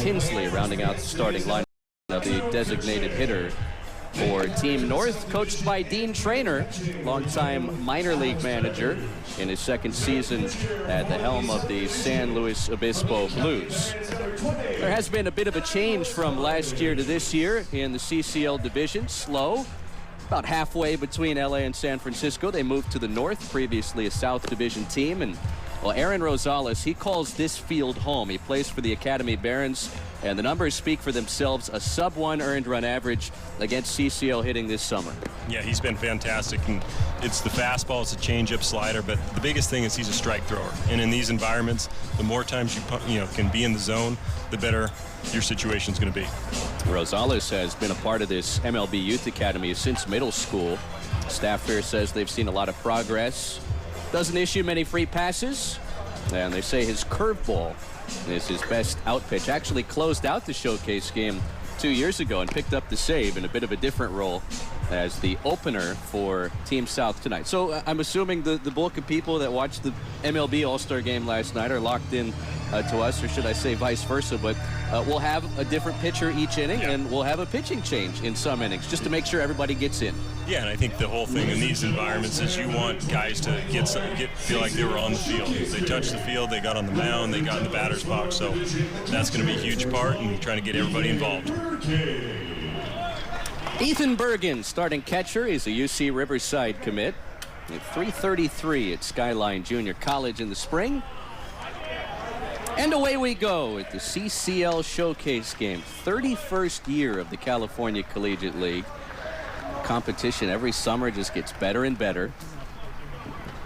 Tinsley rounding out the starting line of the designated hitter for Team North, coached by Dean Traynor, longtime minor league manager in his second season at the helm of the San Luis Obispo Blues. There has been a bit of a change from last year to this year in the CCL division. Slow, about halfway between LA and San Francisco. They moved to the north, previously a South Division team. And well, Aaron Rosales, he calls this field home. He plays for the Academy Barons, and the numbers speak for themselves. A sub-1 earned run average against CCL hitting this summer. Yeah, he's been fantastic, and it's the fastball, it's a changeup, slider, but the biggest thing is he's a strike thrower. And in these environments, the more times you can be in the zone, the better your situation's going to be. Rosales has been a part of this MLB Youth Academy since middle school. Staff here says they've seen a lot of progress. Doesn't issue many free passes, and they say his curveball is his best out pitch. Actually closed out the showcase game 2 years ago and picked up the save in a bit of a different role as the opener for Team South tonight. So I'm assuming the bulk of people that watched the MLB All-Star game last night are locked in to us, or should I say vice versa. But we'll have a different pitcher each inning, and we'll have a pitching change in some innings just to make sure everybody gets in. Yeah, and I think the whole thing in these environments is you want guys to feel like they were on the field. They touched the field, they got on the mound, they got in the batter's box. So that's going to be a huge part in trying to get everybody involved. Ethan Bergen, starting catcher, is a UC Riverside commit. At .333 at Skyline Junior College in the spring. And away we go at the CCL Showcase game. 31st year of the California Collegiate League. Competition every summer just gets better and better.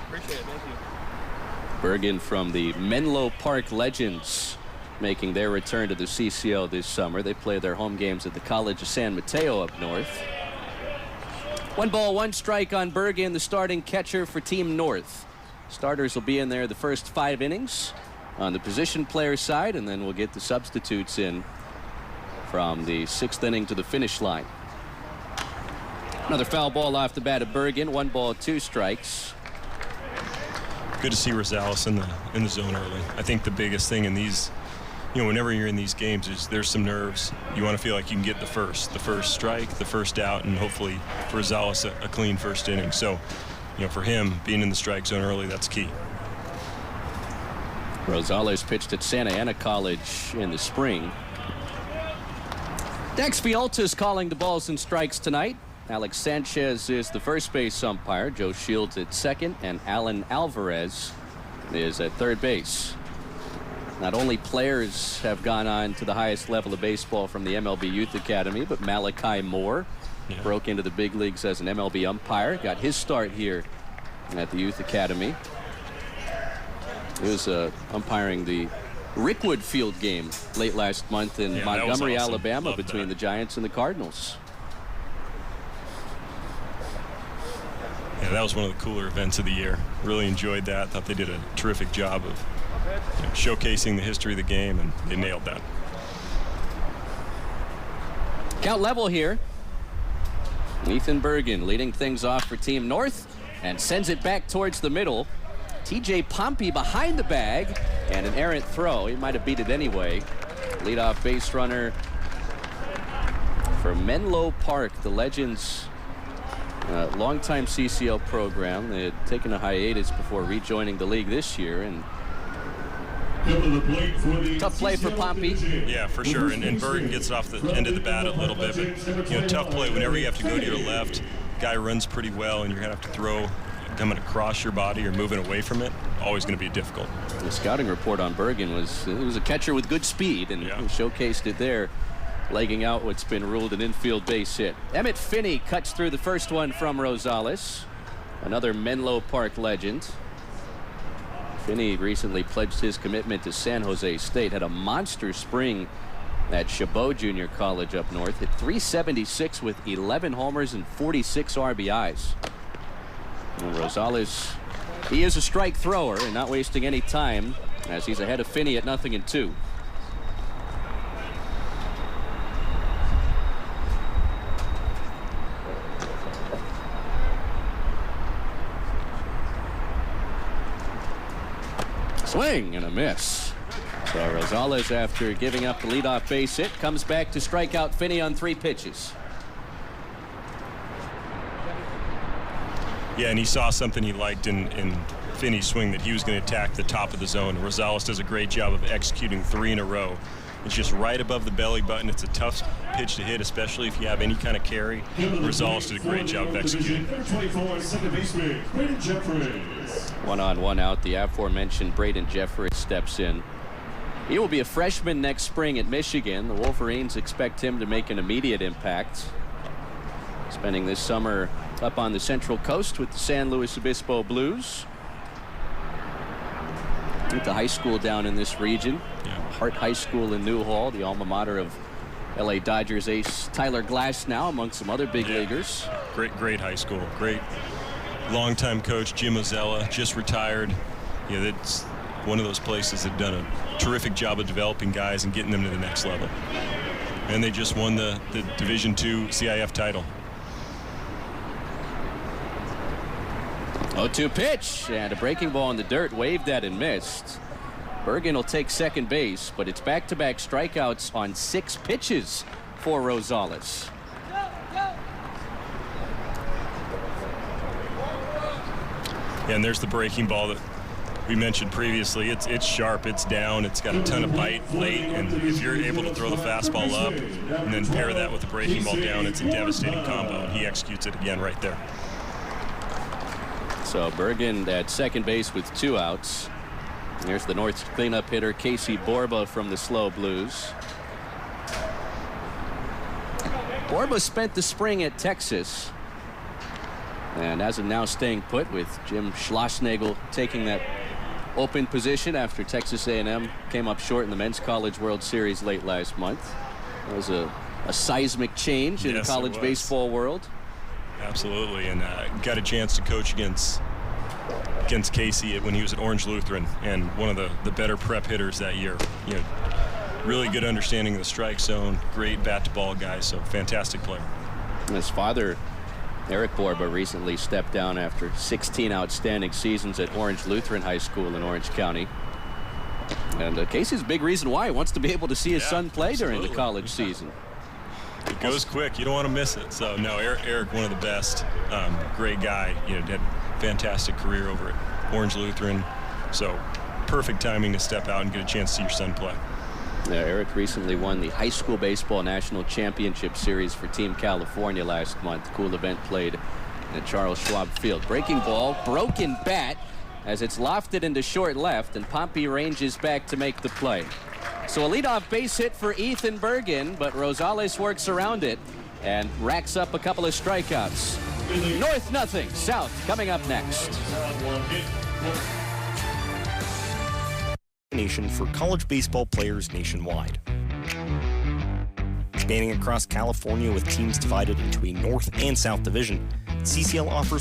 Appreciate it, thank you. Bergen from the Menlo Park Legends making their return to the CCL this summer. They play their home games at the College of San Mateo up north. 1 ball, 1 strike on Bergen, the starting catcher for Team North. Starters will be in there the first 5 innings on the position player side, and then we'll get the substitutes in from the 6th inning to the finish line. Another foul ball off the bat of Bergen. 1 ball, 2 strikes. Good to see Rosales in the zone early. I think the biggest thing in these, whenever you're in these games, is there's some nerves. You want to feel like you can get the first strike, the first out, and hopefully for Rosales a clean first inning. So, for him being in the strike zone early, that's key. Rosales pitched at Santa Ana College in the spring. Dex Vialta's calling the balls and strikes tonight. Alex Sanchez is the first base umpire. Joe Shields at second, and Alan Alvarez is at third base. Not only players have gone on to the highest level of baseball from the MLB Youth Academy, but Malachi Moore broke into the big leagues as an MLB umpire. Got his start here at the Youth Academy. He was umpiring the Rickwood Field game late last month in Montgomery, awesome. Alabama, Love between the Giants and the Cardinals. Yeah, that was one of the cooler events of the year. Really enjoyed that. Thought they did a terrific job of showcasing the history of the game, and they nailed that. Count level here. Ethan Bergen leading things off for Team North and sends it back towards the middle. TJ Pompey behind the bag, and an errant throw. He might have beat it anyway. Leadoff base runner for Menlo Park, the Legends' longtime CCL program. They had taken a hiatus before rejoining the league this year, and tough play for Pompey. Yeah, for sure. And Bergen gets it off the end of the bat a little bit, but tough play whenever you have to go to your left. Guy runs pretty well, and you're gonna have to throw coming across your body or moving away from it. Always going to be difficult. The scouting report on Bergen was it was a catcher with good speed, and he showcased it there, legging out what's been ruled an infield base hit. Emmett Finney cuts through the first one from Rosales, another Menlo Park legend. Finney recently pledged his commitment to San Jose State, had a monster spring at Chabot Junior College up north, hit .376 with 11 homers and 46 RBIs. And Rosales, he is a strike thrower and not wasting any time as he's ahead of Finney at 0-2. Swing and a miss. So Rosales, after giving up the leadoff base hit, comes back to strike out Finney on 3 pitches. Yeah, and he saw something he liked in Finney's swing, that he was going to attack the top of the zone. Rosales does a great job of executing 3 in a row. It's just right above the belly button. It's a tough pitch to hit, especially if you have any kind of carry. Rosales did a great job of executing. 1-on-1 out. The aforementioned Braden Jeffress steps in. He will be a freshman next spring at Michigan. The Wolverines expect him to make an immediate impact. Spending this summer up on the Central Coast with the San Luis Obispo Blues. Went to high school down in this region. Hart High School in Newhall, the alma mater of LA Dodgers ace Tyler Glasnow, among some other big leaguers. Great high school. Great longtime coach Jim Ozella, just retired. Yeah, that's one of those places that have done a terrific job of developing guys and getting them to the next level. And they just won the Division II CIF title. 0-2 pitch, and a breaking ball in the dirt, waved at and missed. Bergen will take second base, but it's back-to-back strikeouts on 6 pitches for Rosales. Yeah, and there's the breaking ball that we mentioned previously. It's sharp, it's down, it's got a ton of bite late, and if you're able to throw the fastball up and then pair that with the breaking ball down, it's a devastating combo, and he executes it again right there. So Bergen at second base with 2 outs. Here's the North's cleanup hitter, Casey Borba, from the Slow Blues. Borba spent the spring at Texas, and as of now staying put, with Jim Schlossnagel taking that open position after Texas A&M came up short in the Men's College World Series late last month. That was a seismic change in the college baseball world. Absolutely, and got a chance to coach against Casey when he was at Orange Lutheran, and one of the better prep hitters that year. You know, really good understanding of the strike zone, great bat to ball guy, so fantastic player. And his father, Eric Borba, recently stepped down after 16 outstanding seasons at Orange Lutheran High School in Orange County. And Casey's a big reason why he wants to be able to see his son play during the college season. It goes quick. You don't want to miss it. So, no, Eric, one of the best. Great guy. You know, had a fantastic career over at Orange Lutheran. So, perfect timing to step out and get a chance to see your son play. Yeah, Eric recently won the High School Baseball National Championship Series for Team California last month. Cool event played at Charles Schwab Field. Breaking ball, broken bat as it's lofted into short left, and Pompey ranges back to make the play. So a leadoff base hit for Ethan Bergen, but Rosales works around it and racks up a couple of strikeouts. North nothing, South coming up next. Nation for college baseball players nationwide. Spanning across California with teams divided into a North and South division, CCL offers